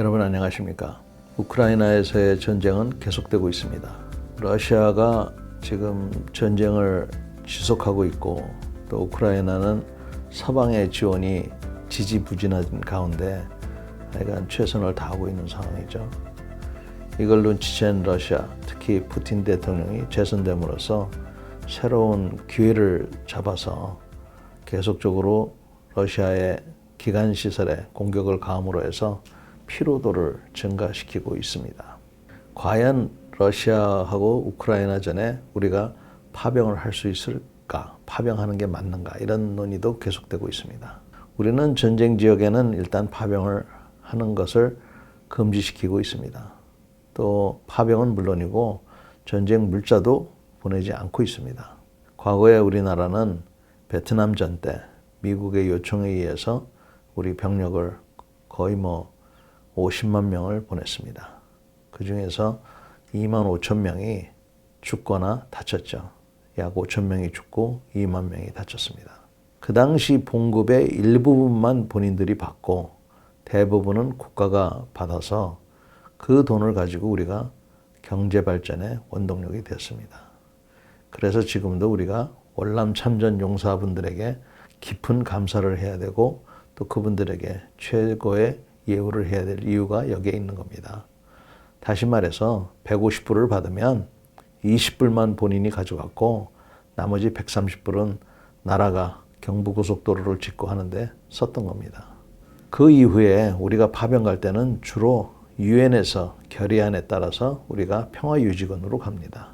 여러분 안녕하십니까? 우크라이나에서의 전쟁은 계속되고 있습니다. 러시아가 지금 전쟁을 지속하고 있고 또 우크라이나는 서방의 지원이 지지부진한 가운데 하여간 최선을 다하고 있는 상황이죠. 이걸 눈치챈 러시아, 특히 푸틴 대통령이 재선됨으로써 새로운 기회를 잡아서 계속적으로 러시아의 기간 시설에 공격을 가함으로 해서 피로도를 증가시키고 있습니다. 과연 러시아하고 우크라이나전에 우리가 파병을 할 수 있을까? 파병하는 게 맞는가? 이런 논의도 계속되고 있습니다. 우리는 전쟁 지역에는 일단 파병을 하는 것을 금지시키고 있습니다. 또 파병은 물론이고 전쟁 물자도 보내지 않고 있습니다. 과거에 우리나라는 베트남전 때 미국의 요청에 의해서 우리 병력을 거의 50만 명을 보냈습니다. 그 중에서 2만 5천 명이 죽거나 다쳤죠. 약 5천 명이 죽고 2만 명이 다쳤습니다. 그 당시 봉급의 일부분만 본인들이 받고 대부분은 국가가 받아서 그 돈을 가지고 우리가 경제 발전의 원동력이 됐습니다. 그래서 지금도 우리가 월남 참전 용사분들에게 깊은 감사를 해야 되고 또 그분들에게 최고의 예우를 해야 될 이유가 여기에 있는 겁니다. 다시 말해서 150불을 받으면 20불만 본인이 가져갔고 나머지 130불은 나라가 경부고속도로를 짓고 하는데 썼던 겁니다. 그 이후에 우리가 파병 갈 때는 주로 유엔에서 결의안에 따라서 우리가 평화유지군으로 갑니다.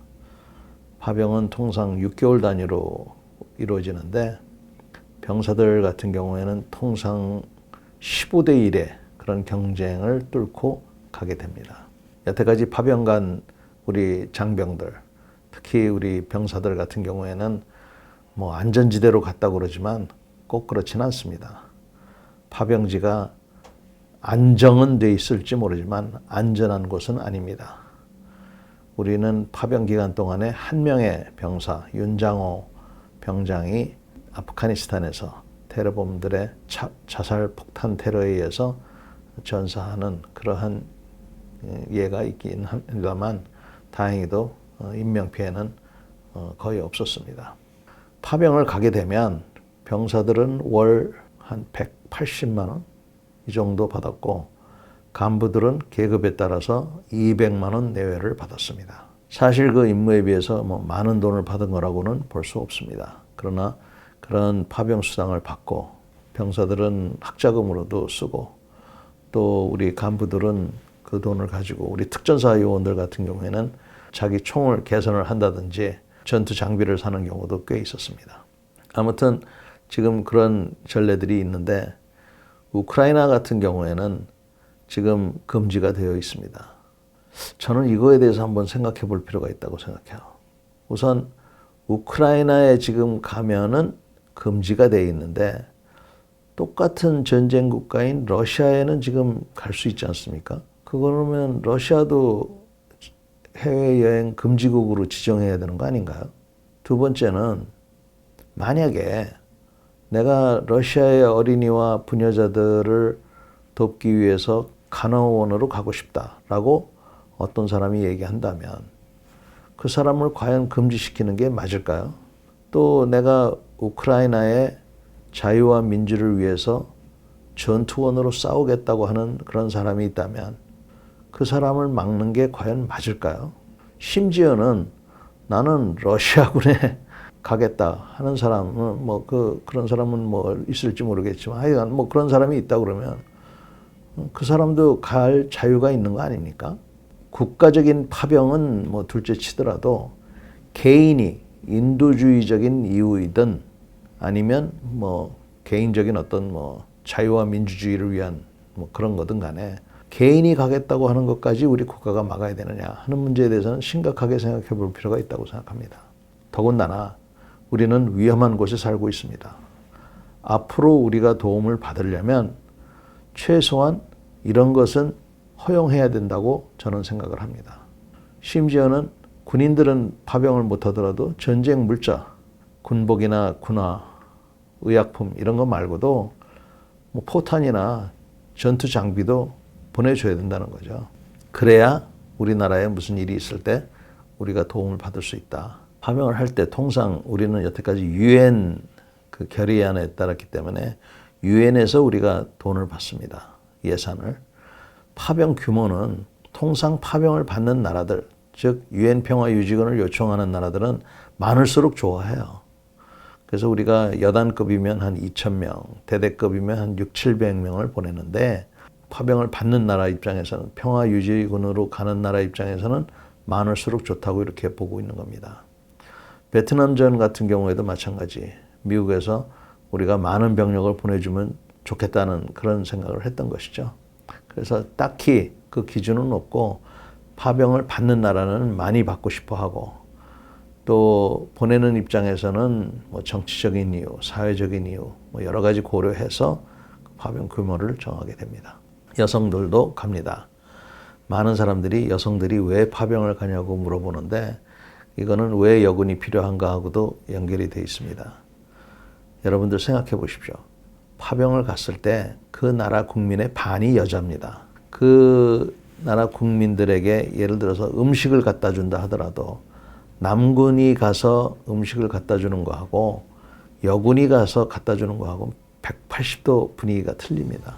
파병은 통상 6개월 단위로 이루어지는데 병사들 같은 경우에는 통상 15대 1의 그런 경쟁을 뚫고 가게 됩니다. 여태까지 파병 간 우리 장병들, 특히 우리 병사들 같은 경우에는 안전지대로 갔다고 그러지만 꼭 그렇진 않습니다. 파병지가 안정은 돼 있을지 모르지만 안전한 곳은 아닙니다. 우리는 파병 기간 동안에 한 명의 병사, 윤장호 병장이 아프가니스탄에서 테러범들의 자살 폭탄 테러에 의해서 전사하는 그러한 예가 있긴 합니다만 다행히도 인명피해는 거의 없었습니다. 파병을 가게 되면 병사들은 월 한 180만 원 이 정도 받았고 간부들은 계급에 따라서 200만 원 내외를 받았습니다. 사실 그 임무에 비해서 많은 돈을 받은 거라고는 볼 수 없습니다. 그러나 그런 파병 수당을 받고 병사들은 학자금으로도 쓰고 또 우리 간부들은 그 돈을 가지고 우리 특전사 요원들 같은 경우에는 자기 총을 개선을 한다든지 전투 장비를 사는 경우도 꽤 있었습니다. 아무튼 지금 그런 전례들이 있는데 우크라이나 같은 경우에는 지금 금지가 되어 있습니다. 저는 이거에 대해서 한번 생각해 볼 필요가 있다고 생각해요. 우선 우크라이나에 지금 가면은 금지가 되어 있는데 똑같은 전쟁 국가인 러시아에는 지금 갈 수 있지 않습니까? 그러면 러시아도 해외여행 금지국으로 지정해야 되는 거 아닌가요? 두 번째는 만약에 내가 러시아의 어린이와 부녀자들을 돕기 위해서 간호원으로 가고 싶다라고 어떤 사람이 얘기한다면 그 사람을 과연 금지시키는 게 맞을까요? 또 내가 우크라이나의 자유와 민주를 위해서 전투원으로 싸우겠다고 하는 그런 사람이 있다면 그 사람을 막는 게 과연 맞을까요? 심지어는 나는 러시아군에 가겠다 하는 사람은 그런 사람은 있을지 모르겠지만 하여간 그런 사람이 있다 그러면 그 사람도 갈 자유가 있는 거 아닙니까? 국가적인 파병은 둘째 치더라도 개인이 인도주의적인 이유이든 아니면 개인적인 어떤 자유와 민주주의를 위한 그런 거든 간에 개인이 가겠다고 하는 것까지 우리 국가가 막아야 되느냐 하는 문제에 대해서는 심각하게 생각해 볼 필요가 있다고 생각합니다. 더군다나 우리는 위험한 곳에 살고 있습니다. 앞으로 우리가 도움을 받으려면 최소한 이런 것은 허용해야 된다고 저는 생각을 합니다. 심지어는 군인들은 파병을 못하더라도 전쟁 물자, 군복이나 군화, 의약품 이런 거 말고도 포탄이나 전투 장비도 보내줘야 된다는 거죠. 그래야 우리나라에 무슨 일이 있을 때 우리가 도움을 받을 수 있다. 파병을 할 때 통상 우리는 여태까지 유엔 그 결의안에 따랐기 때문에 유엔에서 우리가 돈을 받습니다. 예산을. 파병 규모는 통상 파병을 받는 나라들, 즉 유엔 평화유지군을 요청하는 나라들은 많을수록 좋아해요. 그래서 우리가 여단급이면 한 2,000명, 대대급이면 한 600~700명을 보내는데 파병을 받는 나라 입장에서는 평화유지군으로 가는 나라 입장에서는 많을수록 좋다고 이렇게 보고 있는 겁니다. 베트남전 같은 경우에도 마찬가지. 미국에서 우리가 많은 병력을 보내주면 좋겠다는 그런 생각을 했던 것이죠. 그래서 딱히 그 기준은 없고 파병을 받는 나라는 많이 받고 싶어 하고 또 보내는 입장에서는 뭐 정치적인 이유, 사회적인 이유 뭐 여러 가지 고려해서 파병 규모를 정하게 됩니다. 여성들도 갑니다. 많은 사람들이 여성들이 왜 파병을 가냐고 물어보는데 이거는 왜 여군이 필요한가 하고도 연결이 되어 있습니다. 여러분들 생각해 보십시오. 파병을 갔을 때 그 나라 국민의 반이 여자입니다. 그 나라 국민들에게 예를 들어서 음식을 갖다 준다 하더라도 남군이 가서 음식을 갖다 주는 거하고 여군이 가서 갖다 주는 거하고 180도 분위기가 틀립니다.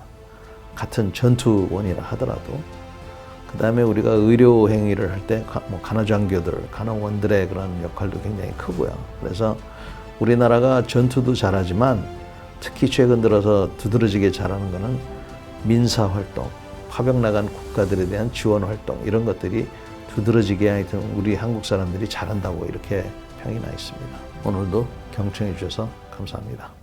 같은 전투원이라 하더라도. 그 다음에 우리가 의료 행위를 할 때 간호장교들, 간호원들의 그런 역할도 굉장히 크고요. 그래서 우리나라가 전투도 잘하지만 특히 최근 들어서 두드러지게 잘하는 거는 민사활동, 파병 나간 국가들에 대한 지원활동 이런 것들이 두드러지게 하여튼 우리 한국 사람들이 잘한다고 이렇게 평이 나 있습니다. 오늘도 경청해 주셔서 감사합니다.